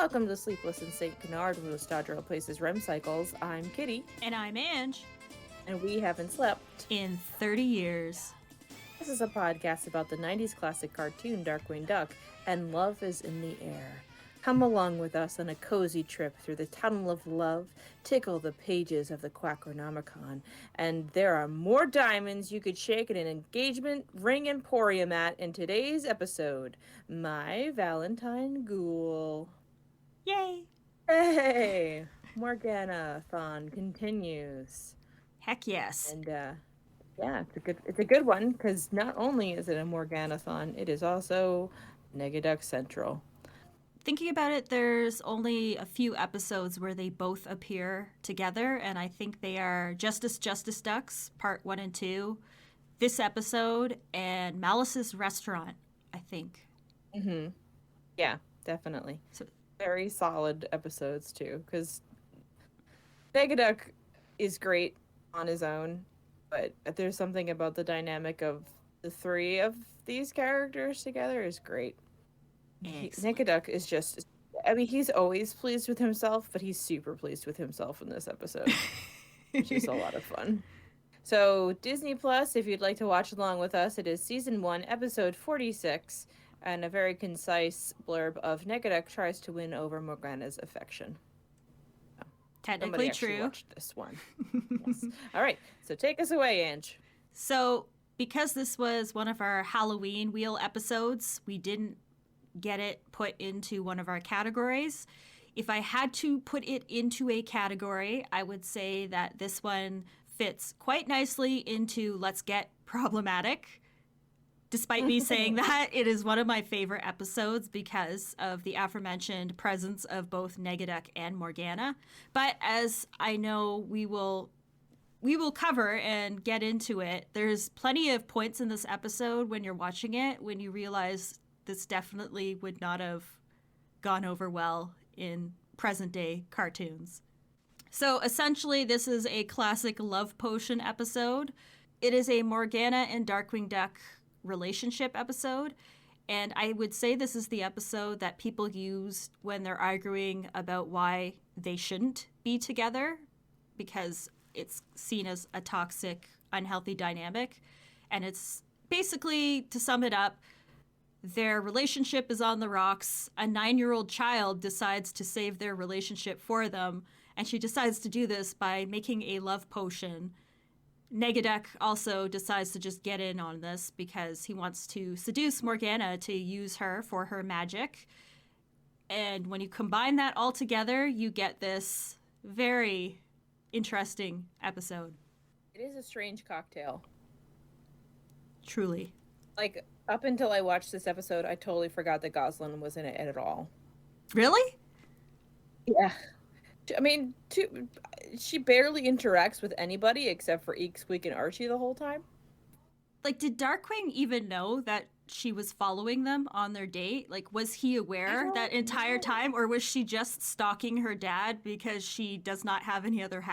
Welcome to Sleepless in St. Canard, where nostalgia replaces REM cycles. I'm Kitty. And I'm Ange. And we haven't slept in 30 years. This is a podcast about the 90s classic cartoon Darkwing Duck, and love is in the air. Come along with us on a cozy trip through the tunnel of love, tickle the pages of the Quackernomicon, and there are more diamonds you could shake at an engagement ring emporium at in today's episode, My Valentine Ghoul. Yay! Hey! Morgana-thon continues. Heck yes. And, yeah, it's a good one, because not only is it a Morgana-thon, it is also Negaduck Central. Thinking about it, there's only a few episodes where they both appear together, and I think they are Justice Ducks, Part 1 and 2, this episode, and Malice's Restaurant, I think. Mm-hmm. Yeah, definitely. So, very solid episodes, too, because Negaduck is great on his own, but there's something about the dynamic of the three of these characters together is great. Negaduck is just, I mean, he's always pleased with himself, but he's super pleased with himself in this episode, which is a lot of fun. So, Disney Plus, if you'd like to watch along with us, it is Season 1, Episode 46, and a very concise blurb of Negaduck tries to win over Morgana's affection. Technically true. Watched this one. Yes. All right, so take us away, Ange. So, because this was one of our Halloween Wheel episodes, we didn't get it put into one of our categories. If I had to put it into a category, I would say that this one fits quite nicely into Let's Get Problematic. Despite me saying that, it is one of my favorite episodes because of the aforementioned presence of both Negaduck and Morgana. But as I know we will cover and get into it, there's plenty of points in this episode when you're watching it when you realize this definitely would not have gone over well in present-day cartoons. So essentially, this is a classic love potion episode. It is a Morgana and Darkwing Duck relationship episode, and I would say this is the episode that people use when they're arguing about why they shouldn't be together, because it's seen as a toxic, unhealthy dynamic. And it's basically, to sum it up, their relationship is on the rocks. A 9-year-old child decides to save their relationship for them, and she decides to do this by making a love potion. Negaduck also decides to just get in on this because he wants to seduce Morgana to use her for her magic. And when you combine that all together, you get this very interesting episode. It is a strange cocktail. Truly. Like, up until I watched this episode, I totally forgot that Goslin was in it at all. Really? Yeah. I mean, she barely interacts with anybody except for Eek, Squeak, and Archie the whole time. Like, did Darkwing even know that she was following them on their date? Like, was he aware that entire time? Or was she just stalking her dad because she does not have any other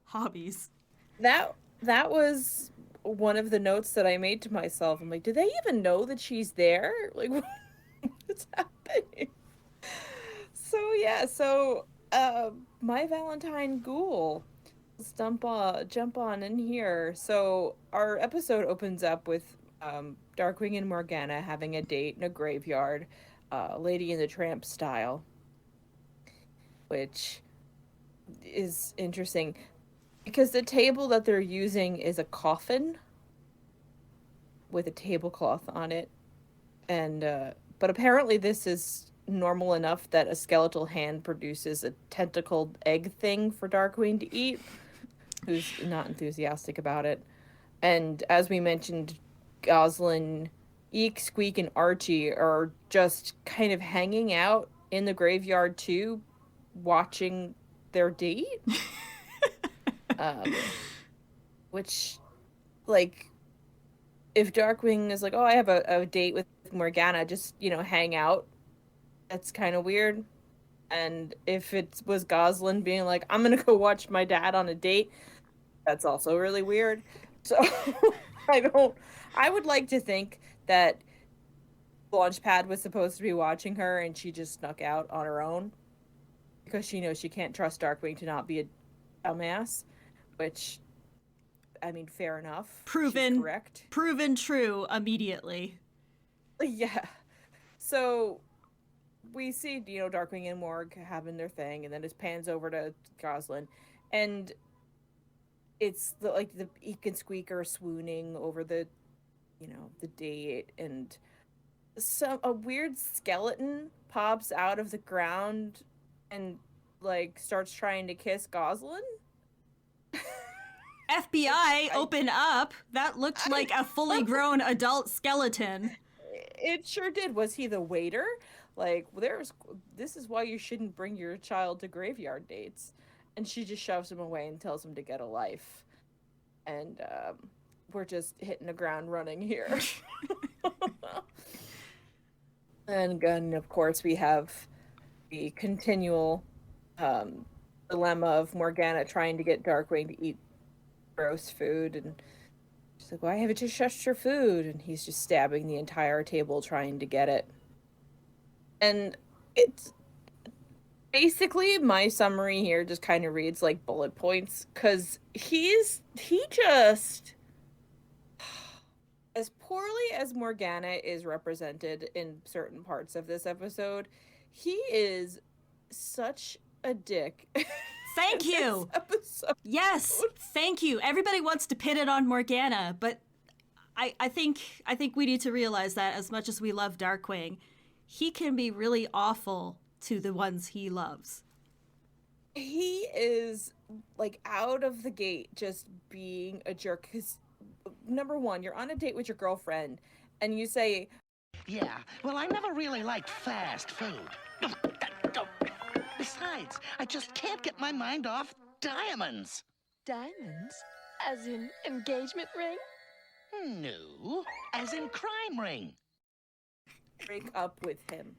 hobbies? That was one of the notes that I made to myself. I'm like, do they even know that she's there? Like, what's happening? So My Valentine Ghoul. Let's jump on in here. So our episode opens up with Darkwing and Morgana having a date in a graveyard, Lady and the Tramp style, which is interesting because the table that they're using is a coffin with a tablecloth on it, and but apparently this is normal enough that a skeletal hand produces a tentacled egg thing for Darkwing to eat, who's not enthusiastic about it. And as we mentioned, Goslin, Eek, Squeak, and Archie are just kind of hanging out in the graveyard too, watching their date. Which, like, if Darkwing is like, oh, I have a date with Morgana, just, hang out, that's kind of weird. And if it was Goslin being like, I'm gonna go watch my dad on a date, that's also really weird. So I would like to think that Launchpad was supposed to be watching her and she just snuck out on her own. because she knows she can't trust Darkwing to not be a dumbass, which, I mean, fair enough. She's correct. Proven true immediately. Yeah. So we see, Darkwing and Morg having their thing, and then it pans over to Goslin, and it's the Eek and Squeak are swooning over the date, and a weird skeleton pops out of the ground and starts trying to kiss Goslin. FBI, open up. That looked like a fully grown adult skeleton. It sure did. Was he the waiter? This is why you shouldn't bring your child to graveyard dates. And she just shoves him away and tells him to get a life. And we're just hitting the ground running here. And then, of course, we have the continual dilemma of Morgana trying to get Darkwing to eat gross food, and she's like, why haven't you shushed your food? And he's just stabbing the entire table trying to get it. And it's basically, my summary here just kind of reads like bullet points, because he just, as poorly as Morgana is represented in certain parts of this episode, he is such a dick. Thank you. Yes, thank you. Everybody wants to pin it on Morgana, but I think we need to realize that as much as we love Darkwing, he can be really awful to the ones he loves. He is out of the gate just being a jerk. Because number one, you're on a date with your girlfriend, and you say, "Yeah, well, I never really liked fast food. Besides, I just can't get my mind off diamonds." Diamonds? As in engagement ring? No, as in crime ring. Break up with him.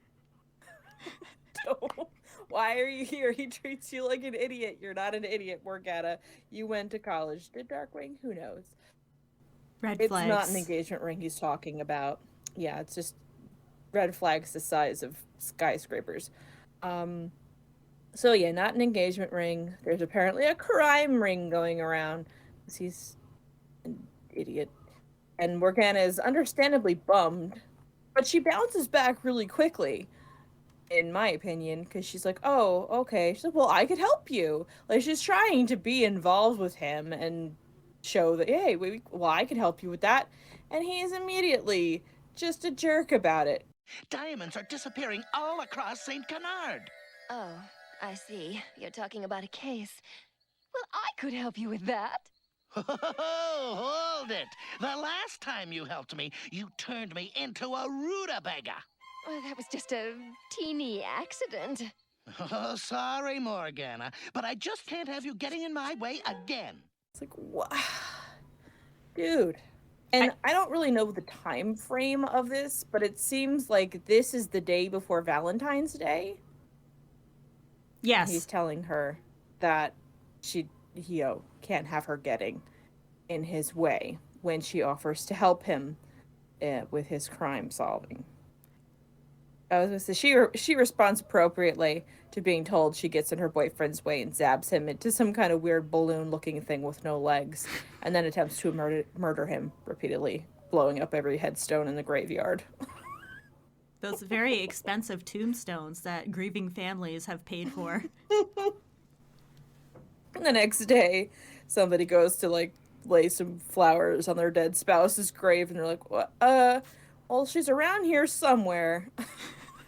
Why are you here? He treats you like an idiot. You're not an idiot, Morgana. You went to college. Did Darkwing? Who knows? Red it's flags. It's not an engagement ring he's talking about. Yeah, it's just red flags the size of skyscrapers. So yeah, not an engagement ring. There's apparently a crime ring going around. He's an idiot. And Morgana is understandably bummed, but she bounces back really quickly, in my opinion, because she's like, oh, okay. She's like, well, I could help you. She's trying to be involved with him and show that, hey, well, I could help you with that. And he is immediately just a jerk about it. Diamonds are disappearing all across St. Canard. Oh, I see. You're talking about a case. Well, I could help you with that. Hold it. The last time you helped me, you turned me into a rutabaga. Well, that was just a teeny accident. Oh, sorry, Morgana, but I just can't have you getting in my way again. It's like, what? Dude. And I don't really know the time frame of this, but it seems like this is the day before Valentine's Day. Yes. He's telling her that he can't have her getting in his way when she offers to help him with his crime solving. I was going to say, she responds appropriately to being told she gets in her boyfriend's way and zabs him into some kind of weird balloon-looking thing with no legs, and then attempts to murder him repeatedly, blowing up every headstone in the graveyard. Those very expensive tombstones that grieving families have paid for. And the next day, somebody goes to, lay some flowers on their dead spouse's grave, and they're like, what? Well, she's around here somewhere.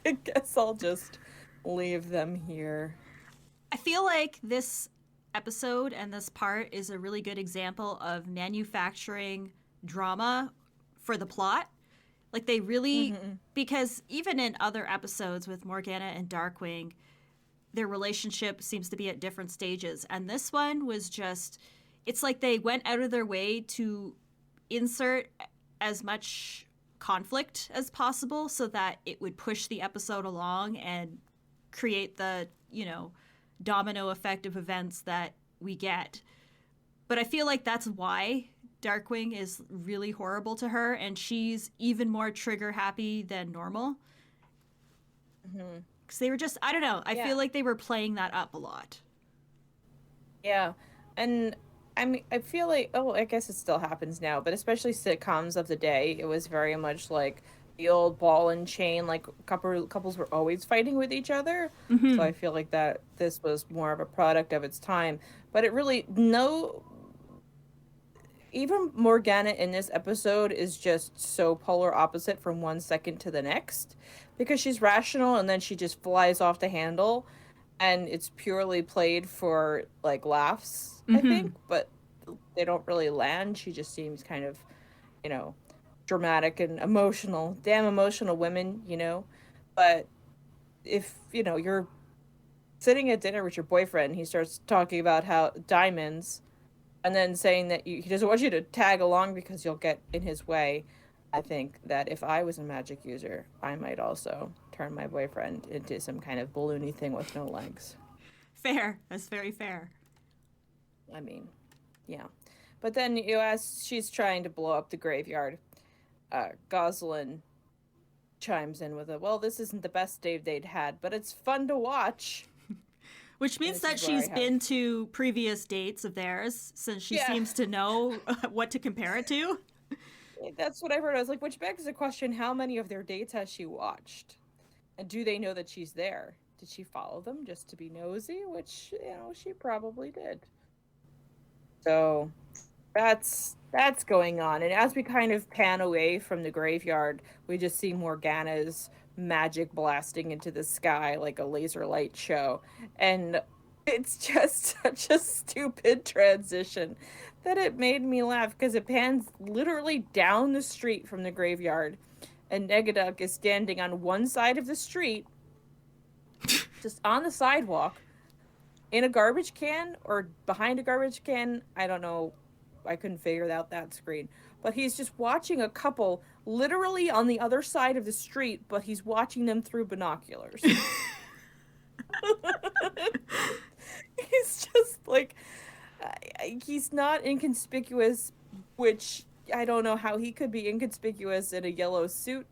I guess I'll just leave them here. I feel like this episode and this part is a really good example of manufacturing drama for the plot. They really, because even in other episodes with Morgana and Darkwing, their relationship seems to be at different stages. And this one was just, it's like they went out of their way to insert as much conflict as possible so that it would push the episode along and create the, domino effect of events that we get. But I feel like that's why Darkwing is really horrible to her, and she's even more trigger happy than normal. Because they were just, I don't know, I Yeah. feel like they were playing that up a lot. Yeah. And I mean, I feel like, oh, I guess it still happens now, but especially sitcoms of the day, it was very much like the old ball and chain, like couples were always fighting with each other. So I feel like that this was more of a product of its time. But it really, no, even Morgana in this episode is just so polar opposite from one second to the next because she's rational and then she just flies off the handle and it's purely played for like laughs, I think, but they don't really land. She just seems kind of, you know, dramatic and emotional. Damn emotional women, you know. But if, you know, you're sitting at dinner with your boyfriend, he starts talking about how diamonds and then saying that he doesn't want you to tag along because you'll get in his way. I think that if I was a magic user, I might also turn my boyfriend into some kind of balloony thing with no legs. Fair. That's very fair. I mean, yeah. But then, you know, as she's trying to blow up the graveyard, Goslin chimes in with a, well, this isn't the best date they'd had, but it's fun to watch. Which means that This is where she's I been to previous dates of theirs, since she Yeah. seems to know what to compare it to. That's what I heard. I was like, which begs the question, how many of their dates has she watched? And do they know that she's there? Did she follow them just to be nosy? Which, you know, she probably did. So that's going on. And as we kind of pan away from the graveyard, we just see Morgana's magic blasting into the sky like a laser light show. And it's just such a stupid transition that it made me laugh because it pans literally down the street from the graveyard and Negaduck is standing on one side of the street just on the sidewalk in a garbage can or behind a garbage can. I don't know. I couldn't figure out that screen. But he's just watching a couple literally on the other side of the street, but he's watching them through binoculars. He's just like, he's not inconspicuous, which I don't know how he could be inconspicuous in a yellow suit,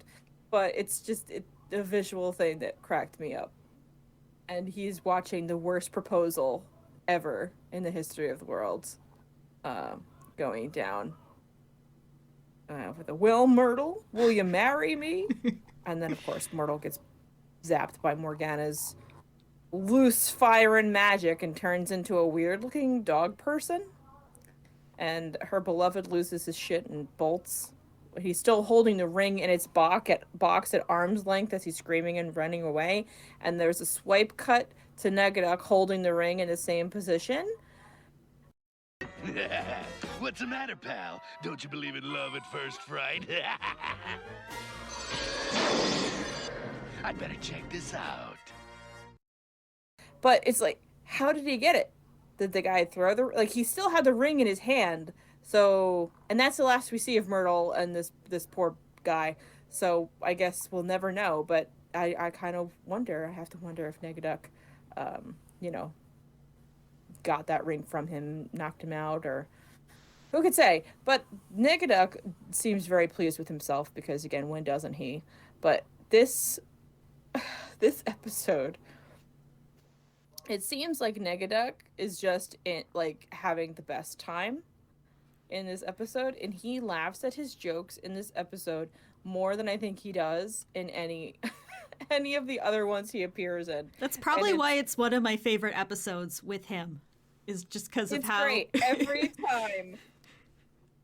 but it's just a visual thing that cracked me up. And he's watching the worst proposal ever in the history of the world going down. With a, will Myrtle, will you marry me? And then, of course, Myrtle gets zapped by Morgana's loose fire and magic and turns into a weird-looking dog person. And her beloved loses his shit and bolts. He's still holding the ring in its box at arm's length as he's screaming and running away. And there's a swipe cut to Negaduck holding the ring in the same position. What's the matter, pal? Don't you believe in love at first fright? I'd better check this out. But it's like, how did he get it? Did the guy throw the, like, he still had the ring in his hand. So, and that's the last we see of Myrtle and this poor guy. So I guess we'll never know. But I kind of wonder. I have to wonder if Negaduck, you know, got that ring from him, knocked him out, or who could say? But Negaduck seems very pleased with himself because, again, when doesn't he? But this episode, it seems like Negaduck is just like having the best time in this episode, and he laughs at his jokes in this episode more than I think he does in any of the other ones he appears in. That's probably why it's one of my favorite episodes with him, is just because of how... It's great. Every time.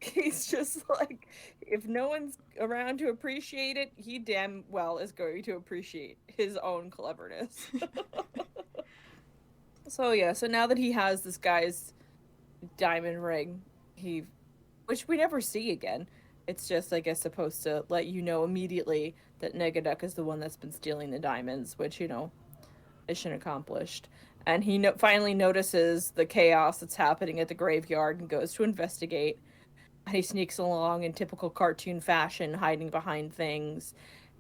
He's just like, if no one's around to appreciate it, he damn well is going to appreciate his own cleverness. So now that he has this guy's diamond ring, which we never see again, it's just, I guess, supposed to let you know immediately that Negaduck is the one that's been stealing the diamonds, which, you know, mission accomplished. And he finally notices the chaos that's happening at the graveyard and goes to investigate. And he sneaks along in typical cartoon fashion, hiding behind things.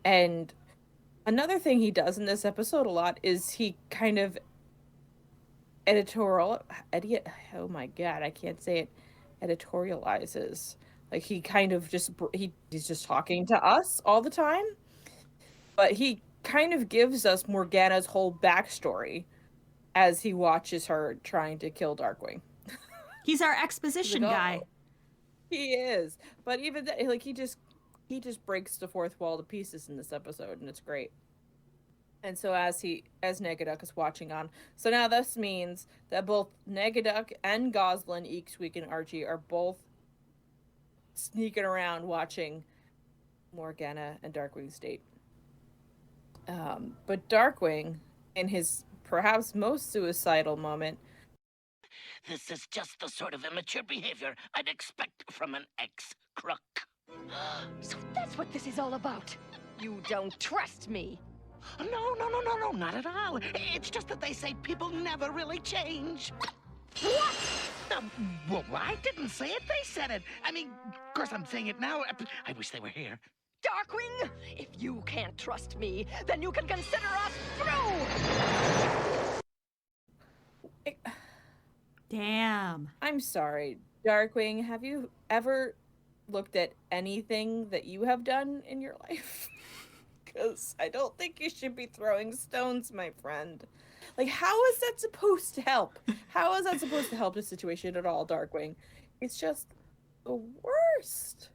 And another thing he does in this episode a lot is he kind of oh my god, I can't say it, editorializes. Like, he kind of he's just talking to us all the time. But he kind of gives us Morgana's whole backstory as he watches her trying to kill Darkwing. He's our exposition guy. Oh, he is. But even that, like, he just breaks the fourth wall to pieces in this episode, and it's great. And so as Negaduck is watching on, so now this means that both Negaduck and Goslin, Eek, Squeak, and Archie are both sneaking around watching Morgana and Darkwing's date. But Darkwing, in his perhaps most suicidal moment, This is just the sort of immature behavior I'd expect from an ex-crook. So that's what this is all about. You don't trust me. No, not at all. It's just that they say people never really change. What? Well, I didn't say it. They said it. I mean, of course I'm saying it now. I wish they were here. Darkwing, if you can't trust me, then you can consider us through! Damn. I'm sorry, Darkwing, have you ever looked at anything that you have done in your life? Because I don't think you should be throwing stones, my friend. Like, how is that supposed to help? How is that supposed to help the situation at all, Darkwing? It's just the worst.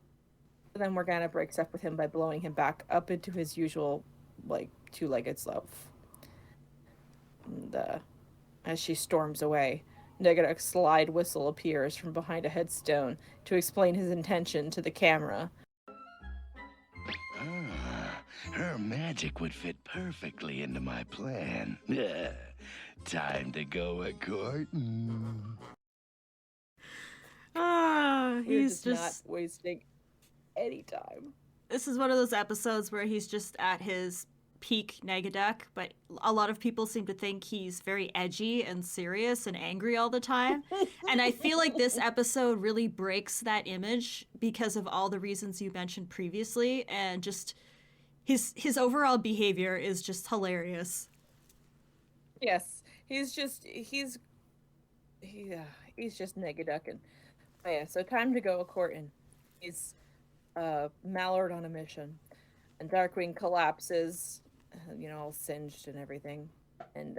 And then Morgana breaks up with him by blowing him back up into his usual, like, two-legged slope. And as she storms away, Negaduck's slide whistle appears from behind a headstone to explain his intention to the camera. Her magic would fit perfectly into my plan. Time to go A-Courtin. He's just just not wasting any time. This is one of those episodes where he's just at his peak Negaduck, but a lot of people seem to think he's very edgy and serious and angry all the time. And I feel like this episode really breaks that image because of all the reasons you mentioned previously, and just his overall behavior is just hilarious. Yes, he's just Negaduck. And oh yeah, so time to go A-Courtin. He's Mallard on a mission, and Darkwing collapses, all singed and everything, and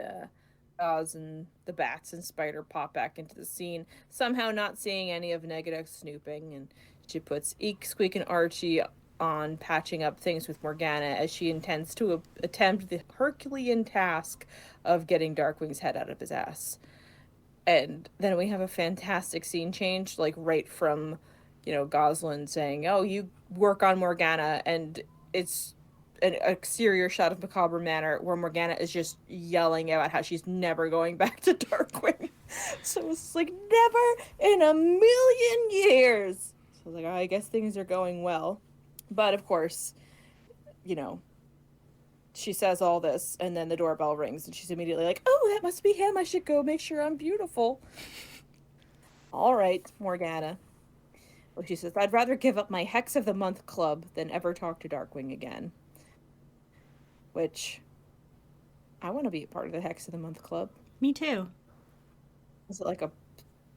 Oz and the bats and Spider pop back into the scene, somehow not seeing any of Negaduck snooping, and she puts Eek, Squeak, and Archie on patching up things with Morgana as she intends to attempt the Herculean task of getting Darkwing's head out of his ass. And then we have a fantastic scene change, like right from, Goslin saying, "Oh, you work on Morgana," and it's an exterior shot of Macabre Manor where Morgana is just yelling about how she's never going back to Darkwing. So it's like, never in a million years. So I was like, oh, I guess things are going well. But of course, she says all this, and then the doorbell rings, and she's immediately like, oh, that must be him. I should go make sure I'm beautiful. All right, Morgana. Well, she says, I'd rather give up my Hex of the Month club than ever talk to Darkwing again. Which, I want to be a part of the Hex of the Month club. Me too. Is it like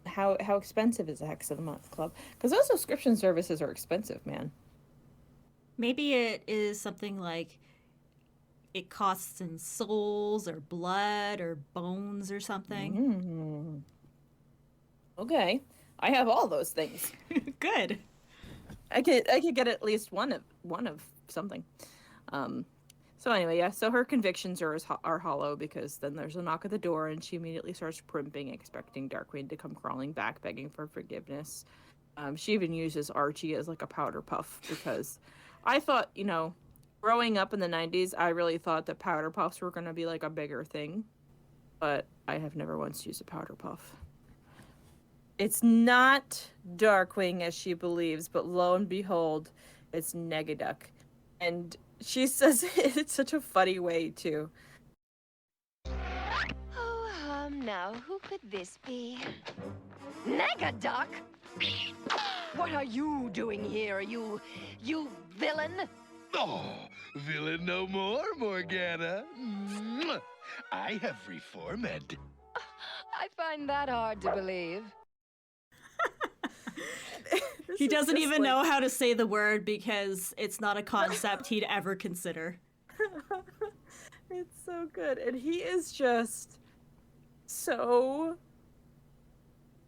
how expensive is the Hex of the Month club? Because those subscription services are expensive, man. Maybe it is something like it costs in souls or blood or bones or something. Okay. I have all those things. Good. I could get at least one of something. So anyway, yeah. So her convictions are hollow because then there's a knock at the door and she immediately starts primping, expecting Darkwing to come crawling back, begging for forgiveness. She even uses Archie as like a powder puff because I thought, growing up in the 90s, I really thought that powder puffs were going to be like a bigger thing, but I have never once used a powder puff. It's not Darkwing as she believes, but lo and behold, it's Negaduck. And she says it in such a funny way, too. Oh, now who could this be? Negaduck? What are you doing here, you villain? Oh, villain no more, Morgana. I have reformed. I find that hard to believe. He doesn't even know how to say the word because it's not a concept he'd ever consider. It's so good. And he is just so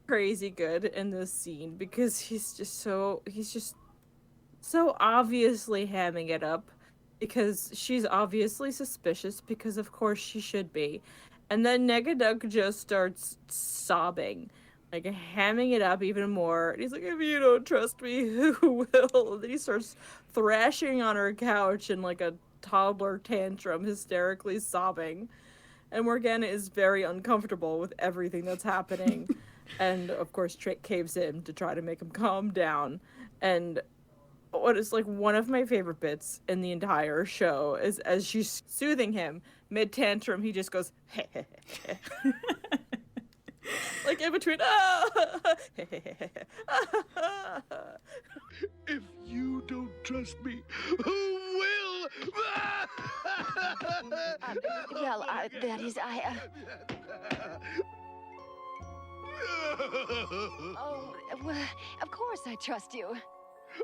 crazy good in this scene because he's just so obviously hamming it up because she's obviously suspicious because of course she should be. And then Negaduck just starts sobbing, like hamming it up even more. And he's like, if you don't trust me, who will? And then he starts thrashing on her couch in like a toddler tantrum, hysterically sobbing. And Morgana is very uncomfortable with everything that's happening. And of course, Trick caves in to try to make him calm down. And what is like one of my favorite bits in the entire show is as she's soothing him mid tantrum, he just goes, like in between, If you don't trust me, who will? That is, Oh, well, of course I trust you.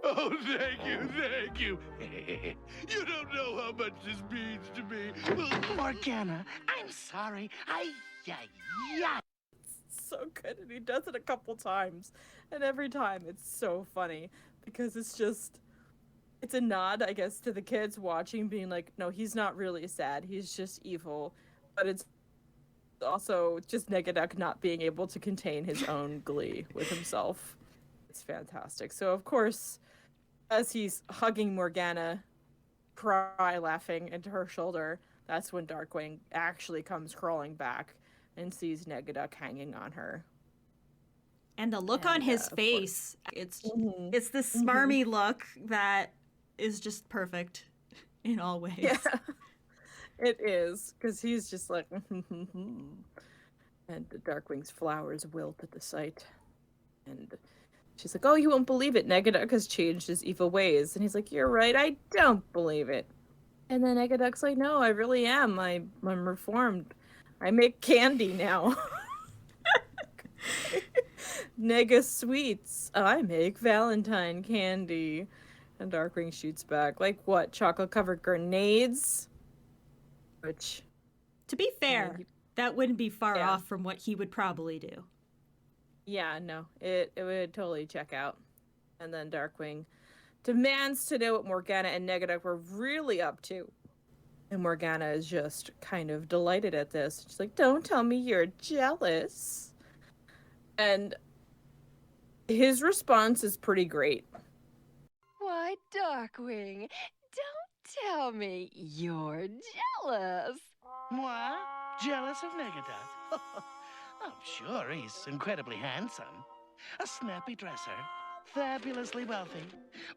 Oh, thank you. You don't know how much this means to me. Morgana, I'm sorry. Yeah. So good, and he does it a couple times, and every time it's so funny because it's a nod, I guess, to the kids watching, being like, no, he's not really sad, he's just evil. But it's also just Negaduck not being able to contain his own glee with himself. It's fantastic. So of course, as he's hugging Morgana, cry laughing into her shoulder, that's when Darkwing actually comes crawling back and sees Negaduck hanging on her. And the look on his face, it's this smarmy look that is just perfect in all ways. Yeah, it is, because he's just like, and Darkwing's flowers wilt at the sight. And she's like, oh, you won't believe it. Negaduck has changed his evil ways. And he's like, you're right, I don't believe it. And then Negaduck's like, no, I really am. I'm reformed. I make candy now. Nega sweets. I make Valentine candy. And Darkwing shoots back. Like what? Chocolate-covered grenades? Which... To be fair, that wouldn't be far off from what he would probably do. Yeah, no. It would totally check out. And then Darkwing demands to know what Morgana and Negaduck were really up to. And Morgana is just kind of delighted at this. She's like, don't tell me you're jealous. And his response is pretty great. Why, Darkwing, don't tell me you're jealous. What? Jealous of Negaduck? I'm sure he's incredibly handsome. A snappy dresser. Fabulously wealthy.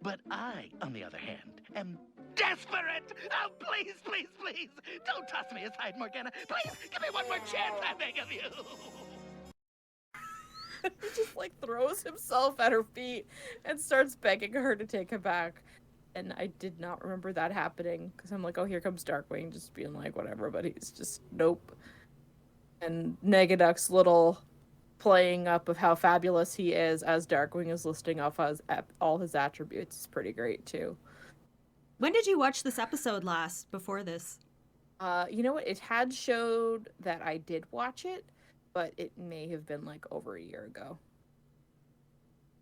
But I, on the other hand, am desperate! Oh, please, please, please! Don't toss me aside, Morgana! Please, give me one more chance, I beg of you! He just like throws himself at her feet and starts begging her to take him back. And I did not remember that happening because I'm like, oh, here comes Darkwing, just being like, whatever, but he's just, nope. And Negaduck's little playing up of how fabulous he is as Darkwing is listing off all his attributes is pretty great too. When did you watch this episode last before this? You know what? It had showed that I did watch it, but it may have been like over a year ago.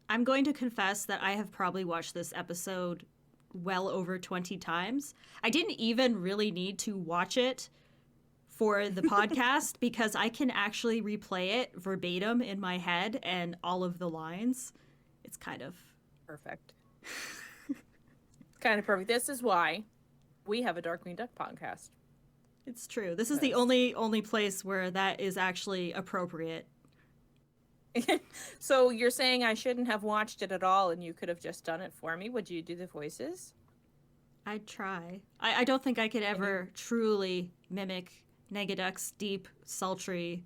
I'm going to confess that I have probably watched this episode well over 20 times. I didn't even really need to watch it for the podcast because I can actually replay it verbatim in my head and all of the lines. It's kind of perfect. Kind of perfect. This is why we have a Darkwing Duck podcast. It's true. This is the only place where that is actually appropriate. So you're saying I shouldn't have watched it at all and you could have just done it for me? Would you do the voices? I'd try. I don't think I could ever truly mimic Negaduck's deep, sultry,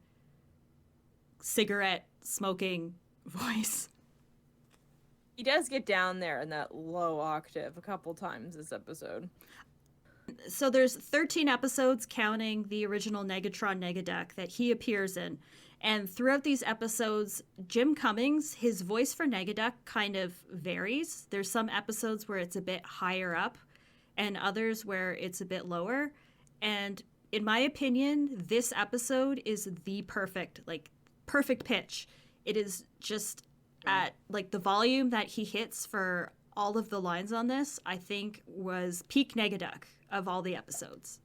cigarette-smoking voice. He does get down there in that low octave a couple times this episode. So there's 13 episodes counting the original Negatron Negaduck that he appears in. And throughout these episodes, Jim Cummings, his voice for Negaduck kind of varies. There's some episodes where it's a bit higher up and others where it's a bit lower. And in my opinion, this episode is the perfect pitch. It is just at like the volume that he hits for all of the lines on this, I think was peak Negaduck of all the episodes.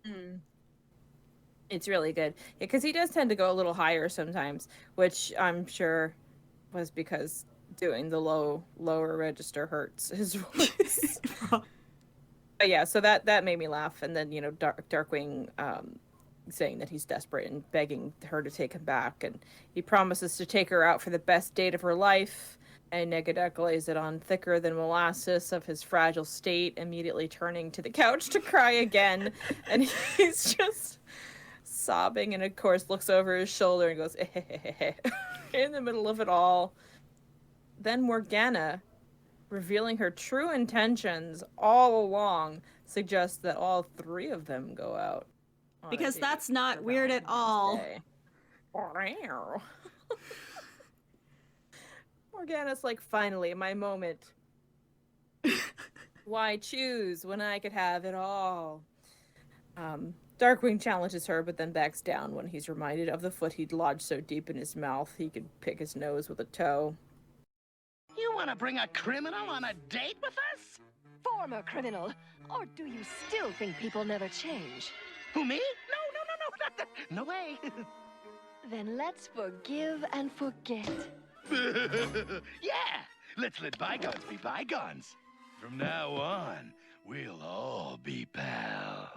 It's really good. Because he does tend to go a little higher sometimes, which I'm sure was because doing the lower register hurts his voice. But yeah, so that made me laugh. And then, Darkwing saying that he's desperate and begging her to take him back. And he promises to take her out for the best date of her life. And Negaduck lays it on thicker than molasses of his fragile state, immediately turning to the couch to cry again. And he's just sobbing, and of course looks over his shoulder and goes, in the middle of it all. Then Morgana, revealing her true intentions all along, suggests that all three of them go out. Because that's not weird at all. Morgana's like, finally, my moment. Why choose when I could have it all? Darkwing challenges her, but then backs down when he's reminded of the foot he'd lodged so deep in his mouth he could pick his nose with a toe. You want to bring a criminal on a date with us? Former criminal. Or do you still think people never change? Who, me? No way. Then let's forgive and forget. Yeah, let's let bygones be bygones. From now on, we'll all be pals.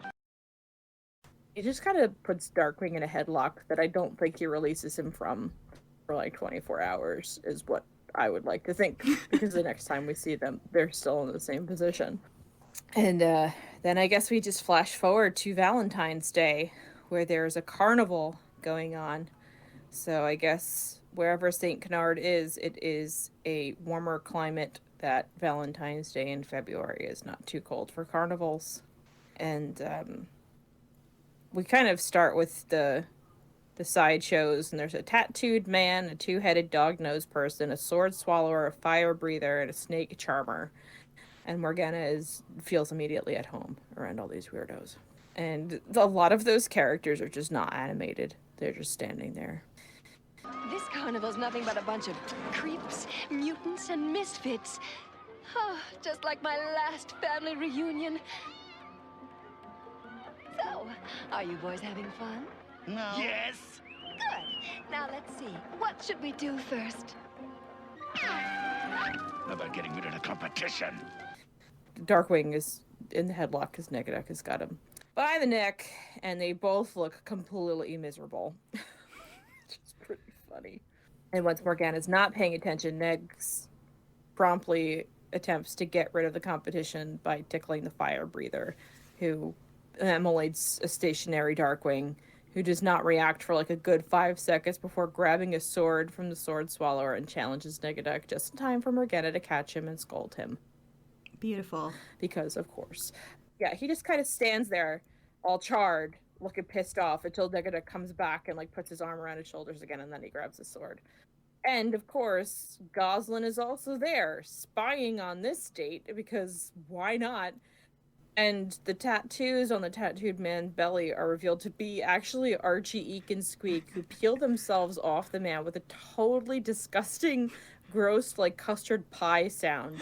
It just kind of puts Darkwing in a headlock that I don't think he releases him from for like 24 hours, is what I would like to think. Because the next time we see them, they're still in the same position. And then I guess we just flash forward to Valentine's Day, where there's a carnival going on. So I guess wherever St. Canard is, it is a warmer climate that Valentine's Day in February is not too cold for carnivals. And we kind of start with the sideshows, and there's a tattooed man, a two-headed dog-nosed person, a sword swallower, a fire breather, and a snake charmer. And Morgana feels immediately at home around all these weirdos. And a lot of those characters are just not animated. They're just standing there. This carnival's nothing but a bunch of creeps, mutants, and misfits. Oh, just like my last family reunion. So, are you boys having fun? No. Yes. Good. Now let's see. What should we do first? How about getting rid of the competition? Darkwing is in the headlock because Negaduck has got him by the neck, and they both look completely miserable. Which is pretty funny. And once Morgana's not paying attention, Negs promptly attempts to get rid of the competition by tickling the fire breather, who emulates a stationary Darkwing, who does not react for like a good 5 seconds before grabbing a sword from the sword swallower and challenges Negaduck just in time for Morgana to catch him and scold him. Beautiful. Because, of course. Yeah, he just kind of stands there, all charred, looking pissed off, until Negaduck comes back and, like, puts his arm around his shoulders again, and then he grabs his sword. And, of course, Goslin is also there, spying on this date, because why not? And the tattoos on the tattooed man's belly are revealed to be actually Archie, Eek, and Squeak, who peel themselves off the man with a totally disgusting, gross, like, custard pie sound.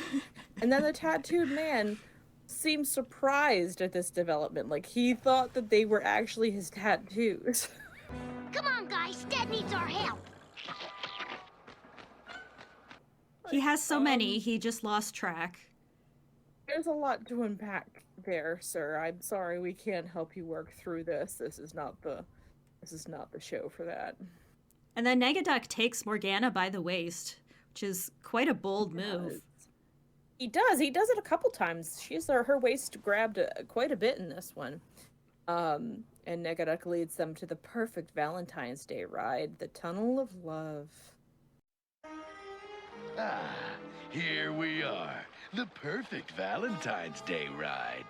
And then the tattooed man seems surprised at this development. Like, he thought that they were actually his tattoos. Come on, guys. Dad needs our help. He has so many, he just lost track. There's a lot to unpack there, sir. I'm sorry we can't help you work through this. This is not the show for that. And then Negaduck takes Morgana by the waist, which is quite a bold move. He does it a couple times. She's her waist grabbed quite a bit in this one. And Negaduck leads them to the perfect Valentine's Day ride, the Tunnel of Love. Ah, here we are. The perfect Valentine's Day ride.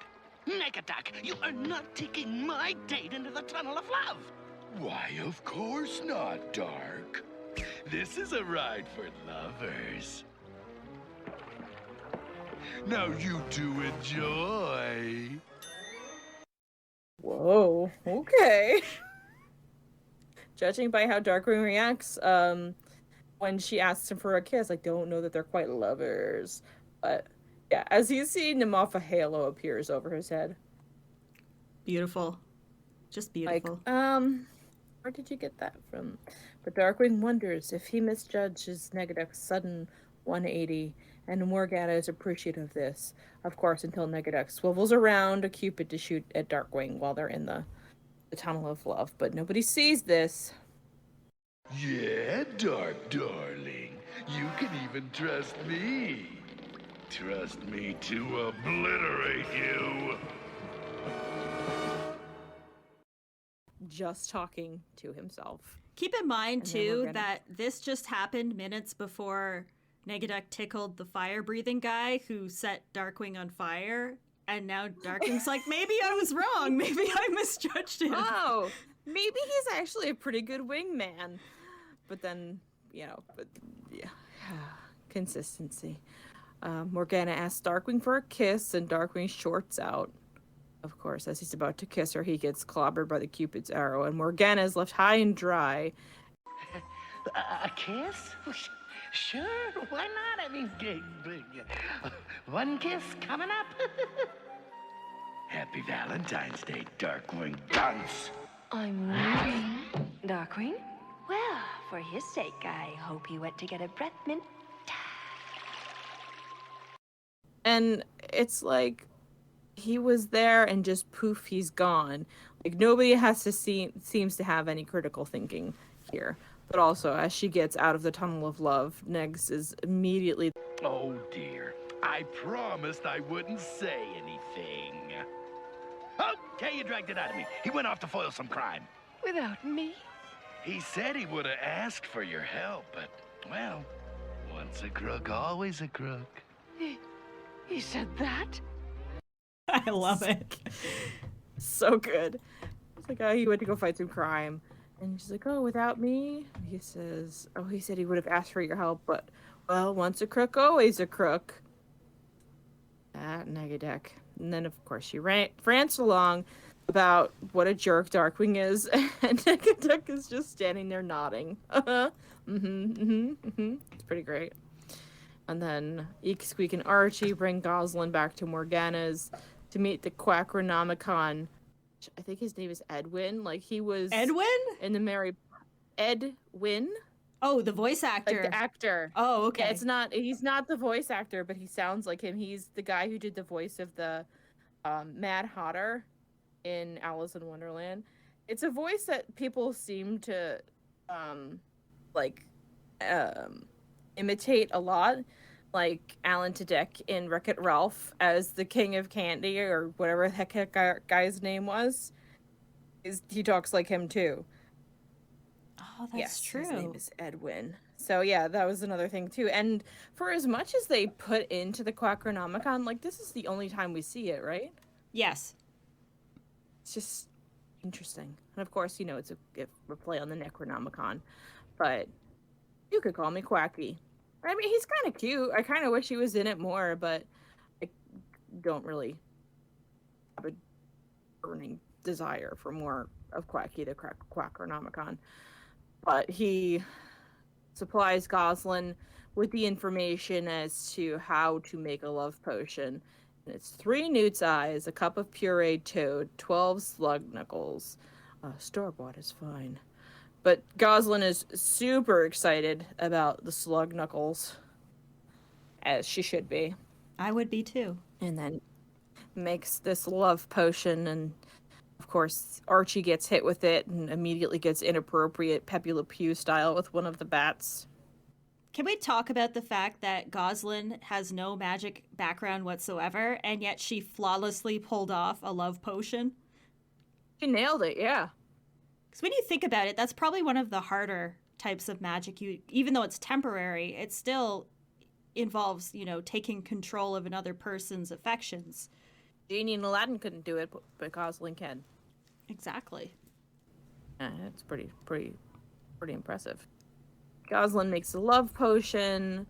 Negaduck, you are not taking my date into the Tunnel of Love. Why, of course not, Dark. This is a ride for lovers. Now you two enjoy. Whoa, okay. Judging by how Darkwing reacts, when she asks him for a kiss, I don't know that they're quite lovers. But yeah, as he's seeing him off, a halo appears over his head. Beautiful. Just beautiful. Like, where did you get that from? But Darkwing wonders if he misjudges Negaduck's sudden 180, and Morgana is appreciative of this. Of course, until Negaduck swivels around a Cupid to shoot at Darkwing while they're in the Tunnel of Love. But nobody sees this. Yeah, Dark Darling. You can even trust me. Trust me to obliterate you. Just talking to himself. Keep in mind, And then too, Morgana- that this just happened minutes before Negaduck tickled the fire-breathing guy who set Darkwing on fire. And now Darkwing's like, maybe I was wrong. Maybe I misjudged him. Oh, maybe he's actually a pretty good wingman. But then, yeah. Consistency. Morgana asks Darkwing for a kiss, and Darkwing shorts out. Of course, as he's about to kiss her, he gets clobbered by the Cupid's arrow, and Morgana is left high and dry. A kiss? Sure, why not? I mean, one kiss coming up. Happy Valentine's Day, Darkwing Dunce. I'm leaving. Darkwing? Well, for his sake, I hope he went to get a breath mint. And it's like he was there and just poof, he's gone. Like nobody seems to have any critical thinking here. But also, as she gets out of the Tunnel of Love, Negs is immediately... Oh dear, I promised I wouldn't say anything. Okay, you dragged it out of me. He went off to foil some crime. Without me? He said he would have asked for your help, but, well, once a crook, always a crook. He said that? I love it. So good. It's like, oh, he went to go fight some crime. And she's like, oh, without me? He says, oh, he said he would have asked for your help, but, well, once a crook, always a crook. That Negaduck. And then, of course, she rants along about what a jerk Darkwing is, and Negaduck is just standing there nodding. It's pretty great. And then Eek, Squeak, and Archie bring Goslin back to Morgana's to meet the Quackernomicon. I think his name is Edwin. Like, he was... Edwin? In the Edwin? Oh, the voice actor. Like the actor. Oh, okay. Yeah, he's not the voice actor, but he sounds like him. He's the guy who did the voice of the Mad Hatter in Alice in Wonderland. It's a voice that people seem to imitate a lot, like Alan Tudyk in Wreck-It Ralph as the King of Candy, or whatever the heck that guy's name was. He talks like him too. Oh, that's true. His name is Edwin. So yeah, that was another thing too. And for as much as they put into the Quackernomicon, like, this is the only time we see it, right? Yes. It's just interesting. And of course, it's a play on the Necronomicon. But you could call me Quacky. I mean, he's kind of cute. I kind of wish he was in it more, but I don't really have a burning desire for more of Quacky the Quackernomicon. But he supplies Goslin with the information as to how to make a love potion. And it's 3 newt's eyes, a cup of pureed toad, 12 slug knuckles. Store-bought is fine. But Goslin is super excited about the slug knuckles, as she should be. I would be too. And then makes this love potion, and of course Archie gets hit with it and immediately gets inappropriate Pepe Le Pew style with one of the bats. Can we talk about the fact that Goslin has no magic background whatsoever, and yet she flawlessly pulled off a love potion? She nailed it, yeah. Because when you think about it, that's probably one of the harder types of magic. Even though it's temporary, it still involves, taking control of another person's affections. Genie and Aladdin couldn't do it, but Goslin can. Exactly. It's pretty impressive. Goslin makes a love potion,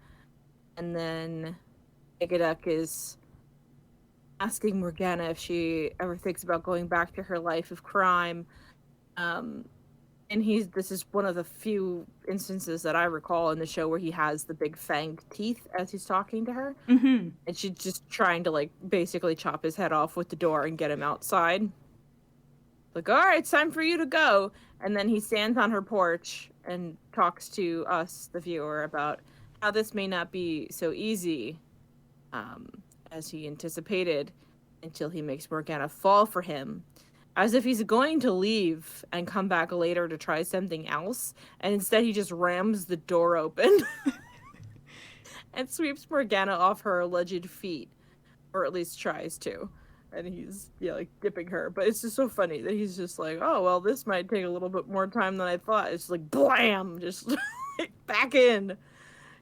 and then Negaduck is asking Morgana if she ever thinks about going back to her life of crime. And this is one of the few instances that I recall in the show where he has the big fanged teeth as he's talking to her. Mm-hmm. And she's just trying to, like, basically chop his head off with the door and get him outside. Like, all right, it's time for you to go. And then he stands on her porch and talks to us, the viewer, about how this may not be so easy as he anticipated until he makes Morgana fall for him. As if he's going to leave and come back later to try something else, and instead he just rams the door open and sweeps Morgana off her alleged feet, or at least tries to. And he's, like, dipping her. But it's just so funny that he's just like, oh, well, this might take a little bit more time than I thought. It's like, blam! Just back in.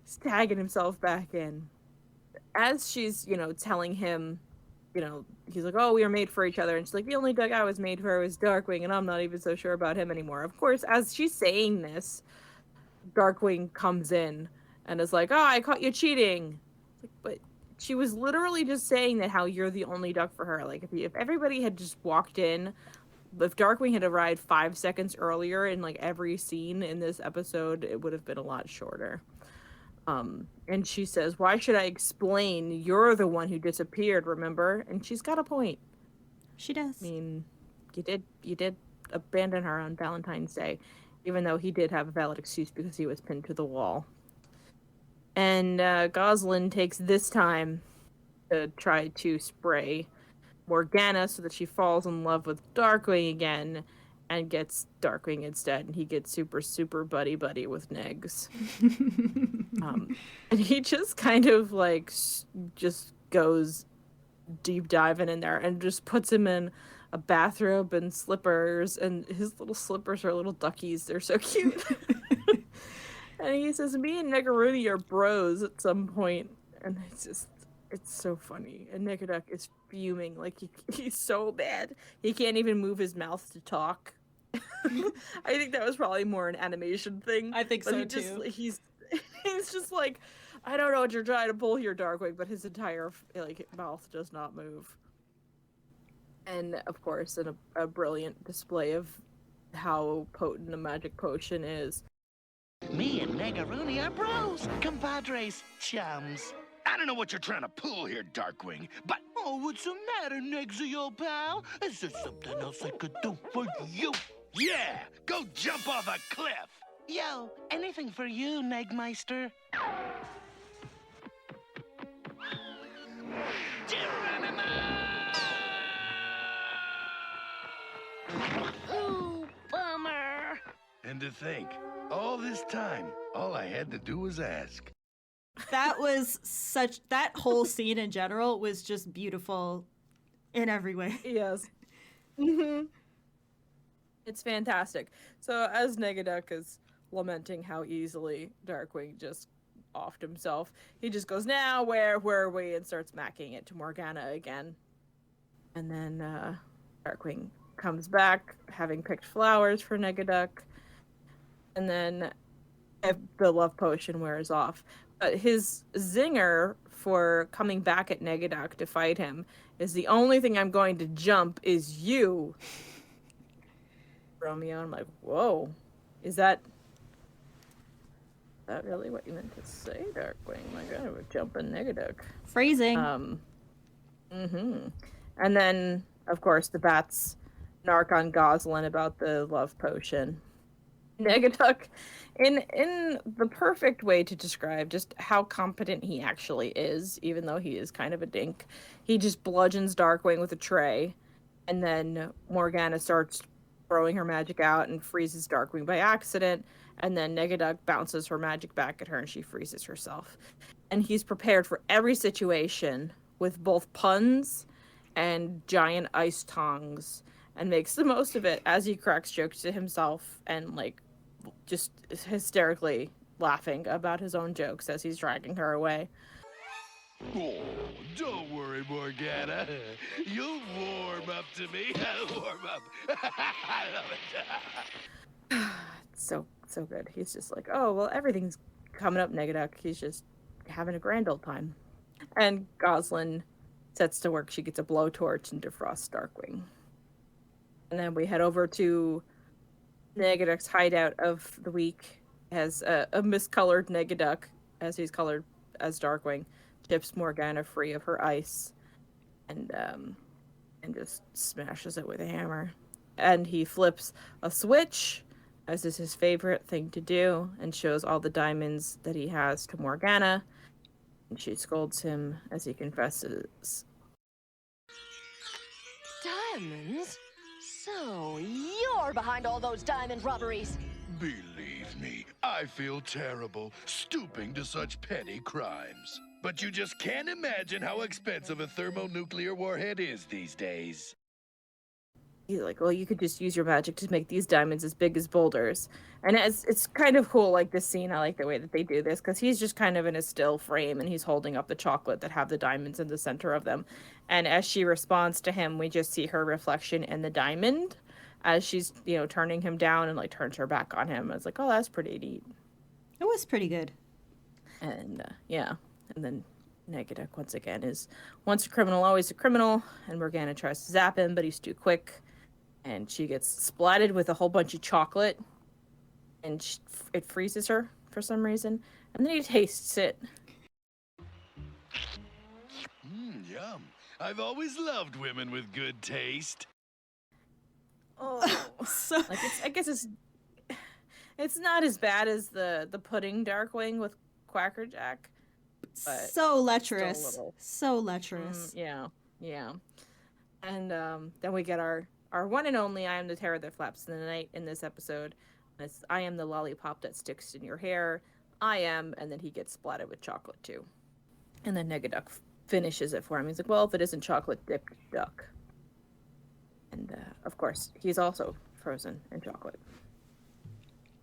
He's tagging himself back in. As she's, telling him, he's like, oh, we are made for each other. And she's like, the only Doug I was made for was Darkwing, and I'm not even so sure about him anymore. Of course, as she's saying this, Darkwing comes in and is like, oh, I caught you cheating. But she was literally just saying that how you're the only Duck for her. Like, if everybody had just walked in, if Darkwing had arrived 5 seconds earlier in, like, every scene in this episode, it would have been a lot shorter. And she says, why should I explain? You're the one who disappeared, remember? And she's got a point. She does. I mean, you did abandon her on Valentine's Day, even though he did have a valid excuse because he was pinned to the wall. And Goslin takes this time to try to spray Morgana so that she falls in love with Darkwing again and gets Darkwing instead. And he gets super, super buddy-buddy with Negs. And he just kind of, like, just goes deep diving in there and just puts him in a bathrobe and slippers. And his little slippers are little duckies. They're so cute. And he says, me and Negaruti are bros at some point. And it's so funny. And Negaduck is fuming. Like, he's so mad. He can't even move his mouth to talk. I think that was probably more an animation thing. I think but so, he just, too. He's just like, I don't know what you're trying to pull here, Darkwing, but his entire, like, mouth does not move. And, of course, in a brilliant display of how potent a magic potion is. Me and Negaruti are bros, compadres, chums. I don't know what you're trying to pull here, Darkwing, but... Oh, what's the matter, Negsy, old pal? Is there something else I could do for you? Yeah, go jump off a cliff! Yo, anything for you, Negmeister? Ooh, bummer. And to think, all this time, all I had to do was ask. That whole scene in general was just beautiful in every way. Yes. Mm-hmm. It's fantastic. So as Negaduck is lamenting how easily Darkwing just offed himself, he just goes, now where were we? And starts macking it to Morgana again. And then Darkwing comes back, having picked flowers for Negaduck. And then the love potion wears off. But his zinger for coming back at Negaduck to fight him is the only thing I'm going to jump is you, Romeo. I'm like, whoa, is that really what you meant to say, Darkwing? My God, we're jumping Negaduck. Phrasing. And then, of course, the bats narc on Goslin about the love potion. Negaduck, in the perfect way to describe just how competent he actually is, even though he is kind of a dink, he just bludgeons Darkwing with a tray, and then Morgana starts throwing her magic out and freezes Darkwing by accident, and then Negaduck bounces her magic back at her and she freezes herself. And he's prepared for every situation with both puns and giant ice tongs, and makes the most of it as he cracks jokes to himself and, like, just hysterically laughing about his own jokes as he's dragging her away. Oh, don't worry, Morgana. You'll warm up to me. I'll warm up. I love it. So good. He's just like, oh, well, everything's coming up, Negaduck. He's just having a grand old time. And Goslin sets to work. She gets a blowtorch and defrosts Darkwing. And then we head over to Negaduck's hideout of the week. It has a miscolored Negaduck, as he's colored as Darkwing, chips Morgana free of her ice, and just smashes it with a hammer. And he flips a switch, as is his favorite thing to do, and shows all the diamonds that he has to Morgana. And she scolds him as he confesses. Diamonds? So, you're behind all those diamond robberies. Believe me, I feel terrible stooping to such petty crimes. But you just can't imagine how expensive a thermonuclear warhead is these days. He's like, well, you could just use your magic to make these diamonds as big as boulders. And it's kind of cool, like, this scene. I like the way that they do this, because he's just kind of in a still frame, and he's holding up the chocolate that have the diamonds in the center of them. And as she responds to him, we just see her reflection in the diamond as she's, turning him down and, like, turns her back on him. It's like, oh, that's pretty neat. It was pretty good. And, yeah. And then Negaduck, once again, is once a criminal, always a criminal. And Morgana tries to zap him, but he's too quick. And she gets splatted with a whole bunch of chocolate. And it freezes her for some reason. And then he tastes it. Yum. I've always loved women with good taste. Oh. So Like, I guess it's not as bad as the pudding Darkwing with Quackerjack. But so lecherous. still a little. So lecherous. Yeah. And then we get our one and only I am the terror that flaps in the night in this episode. It's I am the lollipop that sticks in your hair. I am, and then he gets splatted with chocolate too. And then Negaduck finishes it for him. He's like, well, if it isn't chocolate dipped duck. And of course, he's also frozen in chocolate.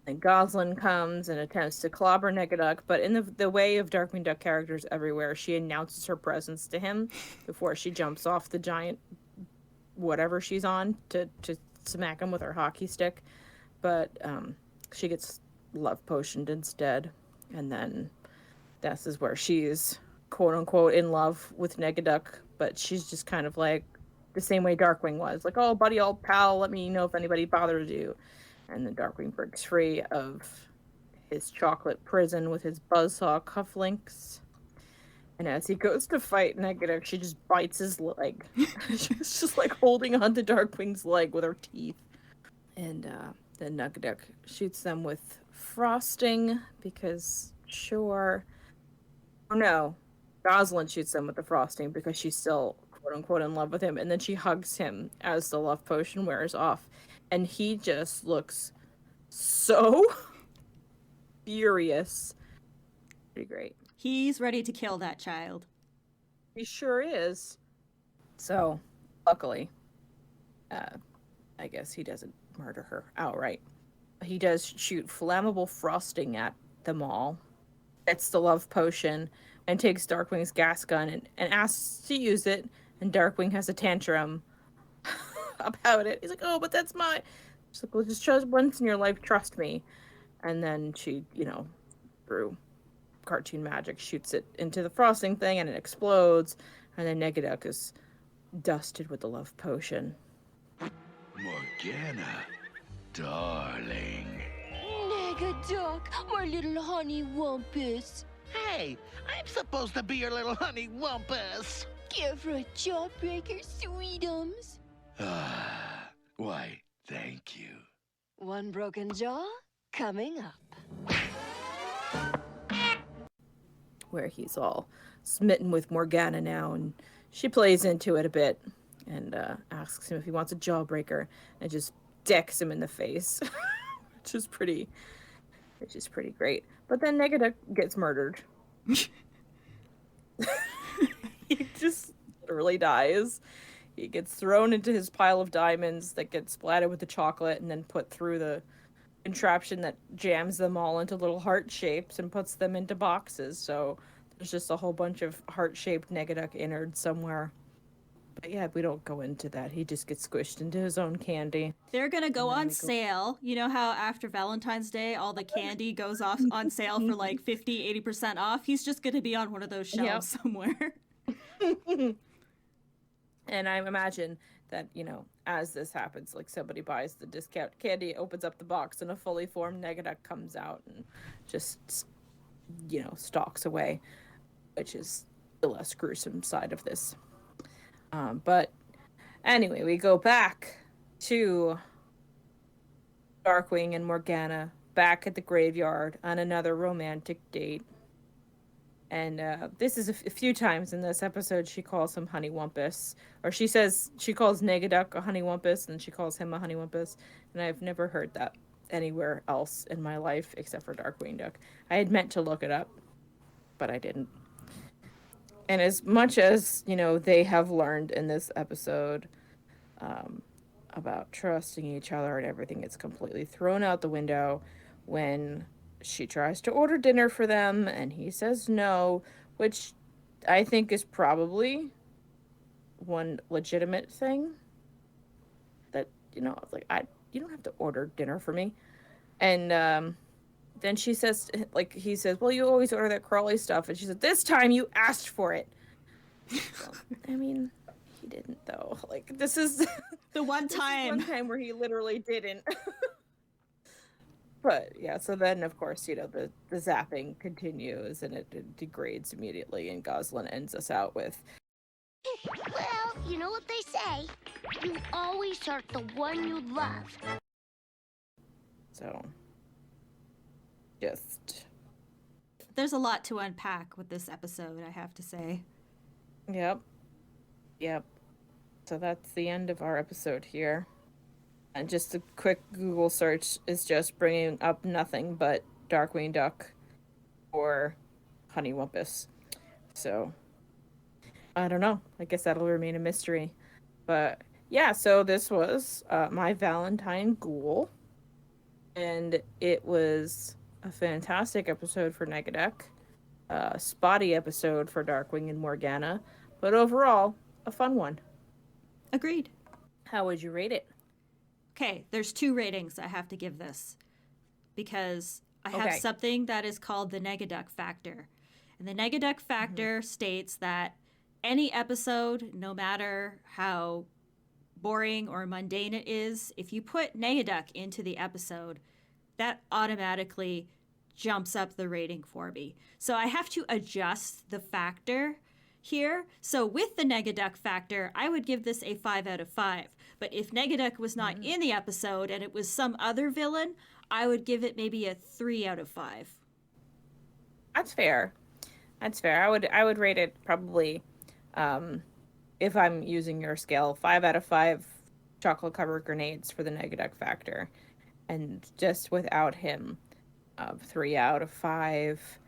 And Goslin comes and attempts to clobber Negaduck, but in the way of Darkwing Duck characters everywhere, she announces her presence to him before she jumps off the giant whatever she's on to smack him with her hockey stick. But she gets love potioned instead. And then this is where she's quote-unquote in love with Negaduck, but she's just kind of like the same way Darkwing was. Like, oh, buddy, old pal, let me know if anybody bothers you. And then Darkwing breaks free of his chocolate prison with his buzzsaw cufflinks. And as he goes to fight Negaduck, she just bites his leg. She's just like holding onto Darkwing's leg with her teeth. And then Negaduck shoots them with frosting because, sure. Oh no, Goslin shoots them with the frosting because she's still quote-unquote in love with him. And then she hugs him as the love potion wears off. And he just looks so furious. Pretty great. He's ready to kill that child. He sure is. So, luckily, I guess he doesn't murder her outright. He does shoot flammable frosting at them all. Gets the love potion and takes Darkwing's gas gun and asks to use it. And Darkwing has a tantrum about it. He's like, oh, but that's my... She's like, well, just trust once in your life, trust me. And then she, through cartoon magic, shoots it into the frosting thing and it explodes. And then Negaduck is dusted with the love potion. Morgana, darling. Negaduck, my little honey wumpus. Hey, I'm supposed to be your little honey wumpus. Give her a jawbreaker, sweetums. Why, thank you. One broken jaw coming up. Where he's all smitten with Morgana now, and she plays into it a bit and asks him if he wants a jawbreaker and just decks him in the face, which is pretty great. But then Negaduck gets murdered. He just literally dies. He gets thrown into his pile of diamonds that gets splattered with the chocolate and then put through the contraption that jams them all into little heart shapes and puts them into boxes. So there's just a whole bunch of heart-shaped Negaduck innards somewhere. But yeah, we don't go into that. He just gets squished into his own candy. They're gonna go on sale. You know how after Valentine's Day, all the candy goes off on sale for like 50, 80% off? He's just gonna be on one of those shelves somewhere. And I imagine that, as this happens, like somebody buys the discount candy, opens up the box, and a fully formed Negaduck comes out and just, stalks away, which is the less gruesome side of this. But anyway, we go back to Darkwing and Morgana back at the graveyard on another romantic date. And this is a few times in this episode she calls him Honeywumpus. Or she says she calls Negaduck a Honeywumpus and she calls him a Honeywumpus. And I've never heard that anywhere else in my life except for Darkwing Duck. I had meant to look it up, but I didn't. And as much as, they have learned in this episode about trusting each other and everything, it's completely thrown out the window when she tries to order dinner for them and he says no, which I think is probably one legitimate thing that, like, you don't have to order dinner for me. And then she says, like, he says, well, you always order that crawly stuff. And she said, this time you asked for it. Well, I mean, he didn't, though. Like, this is the one time. One time where he literally didn't. But, yeah, so then, of course, the zapping continues and it degrades immediately. And Goslin ends us out with, Well, you know what they say. You always hurt the one you love. so, just... There's a lot to unpack with this episode, I have to say. Yep. So that's the end of our episode here. And just a quick Google search is just bringing up nothing but Darkwing Duck or Honeywumpus. So, I don't know. I guess that'll remain a mystery. But, yeah, so this was My Valentine Ghoul. And it was a fantastic episode for Negaduck. A spotty episode for Darkwing and Morgana. But overall, a fun one. Agreed. How would you rate it? Okay, there's 2 ratings I have to give this because I have something that is called the Negaduck factor. And the Negaduck factor states that any episode, no matter how boring or mundane it is, if you put Negaduck into the episode, that automatically jumps up the rating for me. So I have to adjust the factor here. So with the Negaduck factor, I would give this a 5 out of 5. But if Negaduck was not in the episode and it was some other villain, I would give it maybe a 3 out of 5. That's fair. I would rate it probably, if I'm using your scale, 5 out of 5 chocolate covered grenades for the Negaduck factor. And just without him, 3 out of 5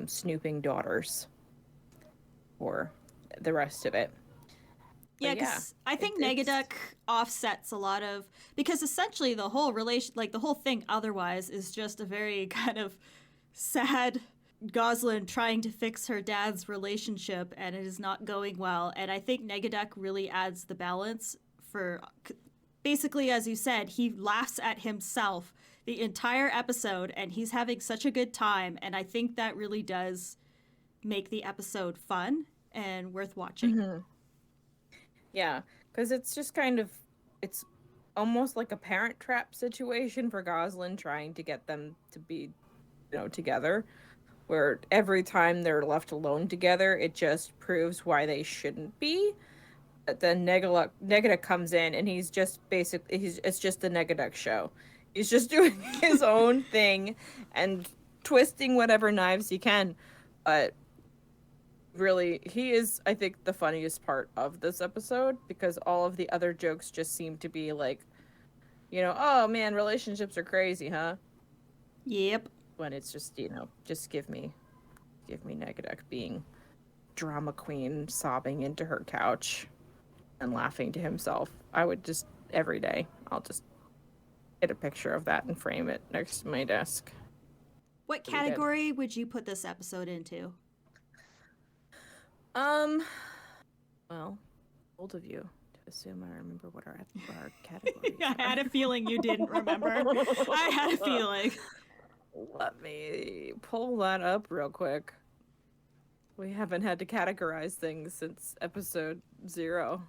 snooping daughters for the rest of it. Yeah, because I think Negaduck offsets a lot of, because essentially the whole relation, like the whole thing otherwise is just a very kind of sad Goslin trying to fix her dad's relationship and it is not going well. And I think Negaduck really adds the balance for, basically, as you said, he laughs at himself the entire episode and he's having such a good time. And I think that really does make the episode fun and worth watching. Mm-hmm. Yeah, because it's just kind of, it's almost like a parent trap situation for Goslin trying to get them to be, together, where every time they're left alone together, it just proves why they shouldn't be. But then Negaduck comes in and he's just basically, it's just the Negaduck show. He's just doing his own thing and twisting whatever knives he can. But really, he is, I think, the funniest part of this episode because all of the other jokes just seem to be like, oh man, relationships are crazy, huh? Yep. When it's just, just give me Negaduck being drama queen, sobbing into her couch and laughing to himself. I would just, every day, I'll just get a picture of that and frame it next to my desk. What category would you put this episode into? Well, bold of you to assume I remember what our categories I had a feeling you didn't remember. I had a feeling. Let me pull that up real quick. We haven't had to categorize things since episode 0.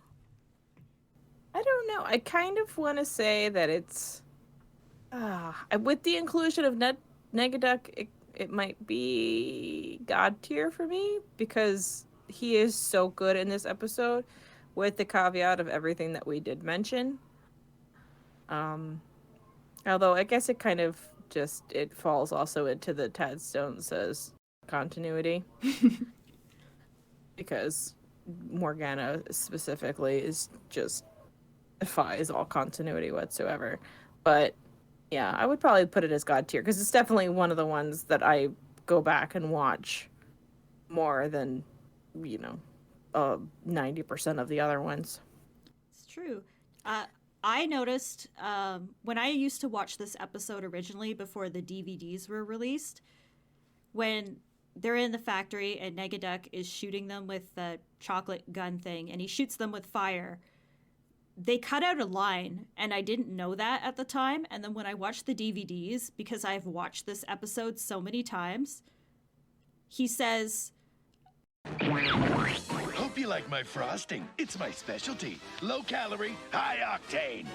don't know. I kind of want to say that it's with the inclusion of Negaduck, it might be God tier for me because he is so good in this episode, with the caveat of everything that we did mention. Although I guess it kind of just it falls also into the Tad Stone says continuity because Morgana specifically is just defies all continuity whatsoever. But yeah, I would probably put it as God tier because it's definitely one of the ones that I go back and watch more than 90% of the other ones. It's true. I noticed when I used to watch this episode originally before the DVDs were released, when they're in the factory and Negaduck is shooting them with the chocolate gun thing and he shoots them with fire, they cut out a line, and I didn't know that at the time. And then when I watched the DVDs, because I've watched this episode so many times, he says, Hope you like my frosting. It's my specialty. Low calorie, high octane.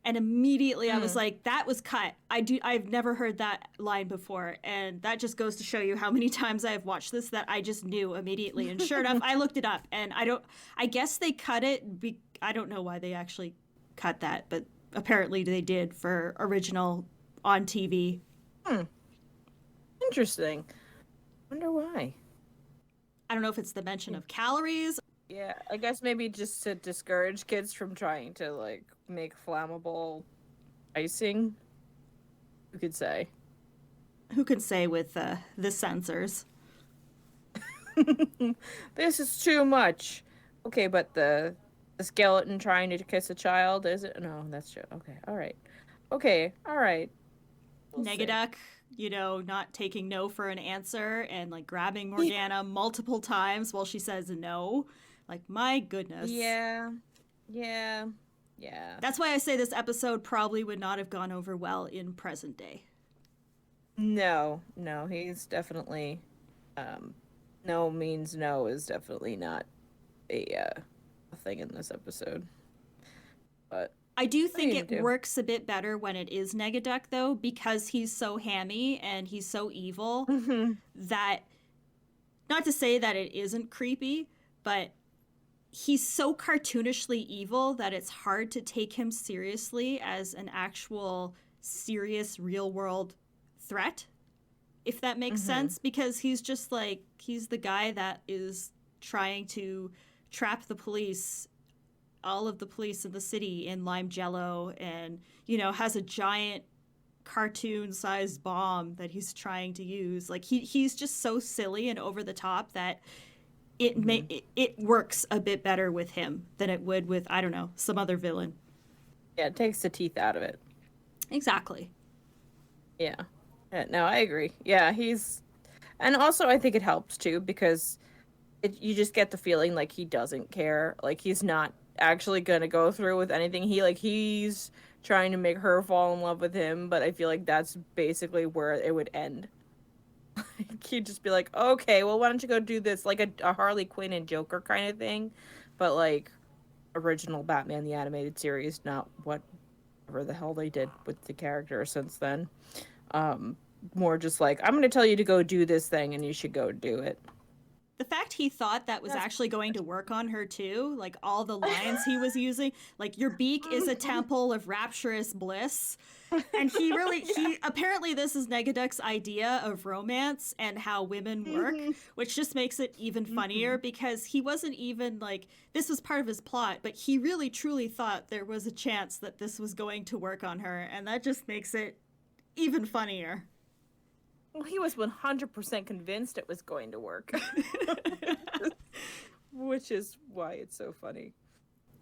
and immediately I was like, that was cut. I've never heard that line before. And that just goes to show you how many times I've watched this that I just knew immediately. And sure enough, I looked it up, and I guess they cut it. I don't know why they actually cut that, but apparently they did for original on TV. Interesting. Wonder why. I don't know if it's the mention of calories. Yeah, I guess maybe just to discourage kids from trying to like make flammable icing. You could say. Who can say with the censors? This is too much. Okay, but the skeleton trying to kiss a child, is it? No, that's true. Okay, all right. Okay, all right. We'll Negaduck, not taking no for an answer and like grabbing Morgana multiple times while she says no. Like, my goodness. Yeah. That's why I say this episode probably would not have gone over well in present day. No, he's definitely no means no is definitely not a thing in this episode. But I do think it works a bit better when it is Negaduck, though, because he's so hammy and he's so evil that, not to say that it isn't creepy, but he's so cartoonishly evil that it's hard to take him seriously as an actual serious real world threat, if that makes sense, because he's just like, he's the guy that is trying to trap the police, all of the police in the city, in lime jello, and has a giant cartoon-sized bomb that he's trying to use. Like, he's just so silly and over the top that it works a bit better with him than it would with, I don't know, some other villain. Yeah, it takes the teeth out of it. Exactly. Yeah. No, I agree. Yeah, and also I think it helps too because you just get the feeling like he doesn't care. Like, he's not actually gonna go through with anything. He's trying to make her fall in love with him, but I feel like that's basically where it would end. He'd just be like, okay, well, why don't you go do this, like a Harley Quinn and Joker kind of thing, but like original Batman the Animated Series, not whatever the hell they did with the character since then. More just like, I'm gonna tell you to go do this thing and you should go do it. The fact he thought that was actually going to work on her too, like all the lines he was using, like, your beak is a temple of rapturous bliss. And he apparently this is Negaduck's idea of romance and how women work, which just makes it even funnier because he wasn't even like, this was part of his plot, but he really truly thought there was a chance that this was going to work on her. And that just makes it even funnier. Well, he was 100% convinced it was going to work. Which is why it's so funny.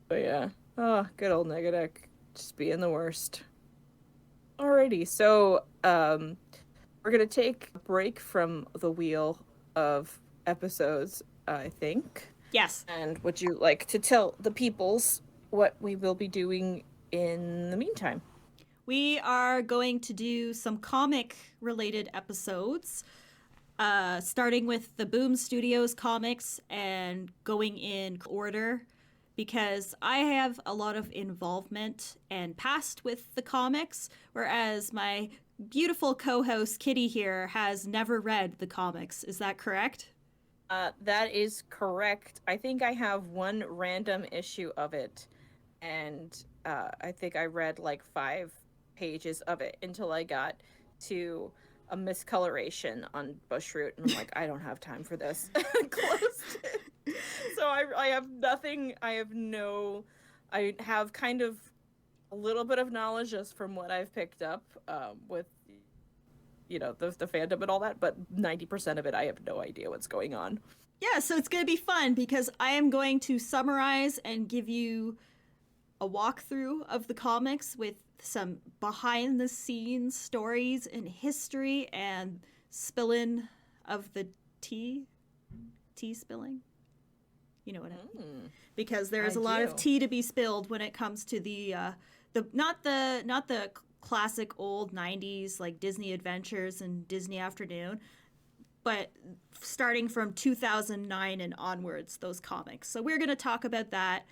But yeah. Oh, good old Negaduck. Just being the worst. Alrighty, so we're going to take a break from the wheel of episodes, I think. Yes. And would you like to tell the peoples what we will be doing in the meantime? We are going to do some comic-related episodes, starting with the Boom Studios comics and going in order. because I have a lot of involvement and past with the comics, whereas my beautiful co-host Kitty here has never read the comics. Is that correct? That is correct. I think I have one random issue of it, and I think I read like 5 pages of it until I got to a miscoloration on Bushroot, and I'm like, I don't have time for this. Closed it. So I have nothing. I have kind of a little bit of knowledge just from what I've picked up with, you know, the fandom and all that, but 90% of it, I have no idea what's going on. Yeah, so it's going to be fun because I am going to summarize and give you a walkthrough of the comics with some behind the scenes stories and history and spilling of the tea spilling. You know what I mean? Because there is a lot of tea to be spilled when it comes to the not the classic old 90s like Disney Adventures and Disney Afternoon, but starting from 2009 and onwards, those comics. So we're going to talk about that.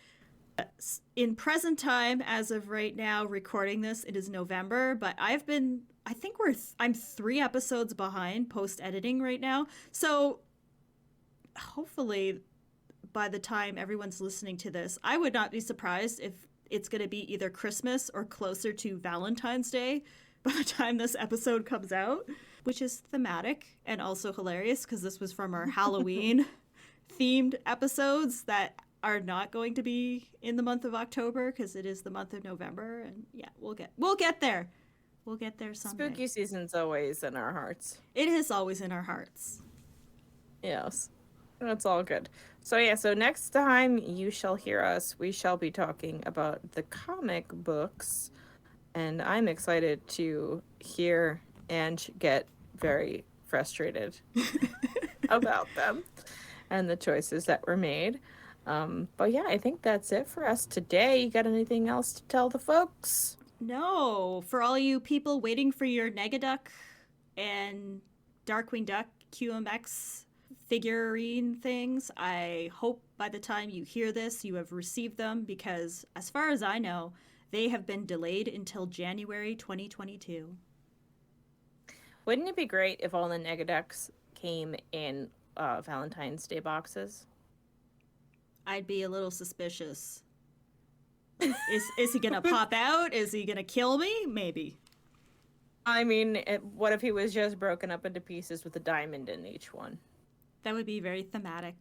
In present time, as of right now, recording this, it is November, but I'm 3 episodes behind post-editing right now. So hopefully by the time everyone's listening to this, I would not be surprised if it's going to be either Christmas or closer to Valentine's Day by the time this episode comes out, which is thematic and also hilarious because this was from our Halloween themed episodes that are not going to be in the month of October because it is the month of November. And yeah, we'll get there. We'll get there someday. Spooky season's always in our hearts. It is always in our hearts. Yes. That's all good. So yeah, so next time you shall hear us, we shall be talking about the comic books, and I'm excited to hear and get very frustrated about them and the choices that were made. But yeah, I think that's it for us today. You got anything else to tell the folks? No. For all you people waiting for your Negaduck and Darkwing Duck QMX figurine things, I hope by the time you hear this, you have received them because as far as I know, they have been delayed until January 2022. Wouldn't it be great if all the Negaducks came in Valentine's Day boxes? I'd be a little suspicious. Is he gonna pop out? Is he gonna kill me? Maybe. I mean, what if he was just broken up into pieces with a diamond in each one? That would be very thematic.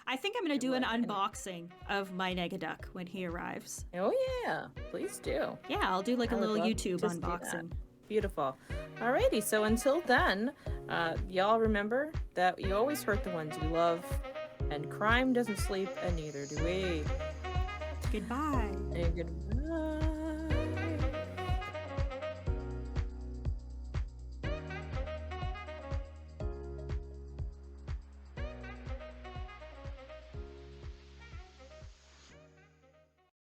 I think I'm gonna do an unboxing of my Negaduck when he arrives. Oh yeah, please do. Yeah, I'll do like a little YouTube unboxing. Beautiful. Alrighty, so until then, y'all remember that you always hurt the ones you love, and crime doesn't sleep, and neither do we. Goodbye. And goodbye.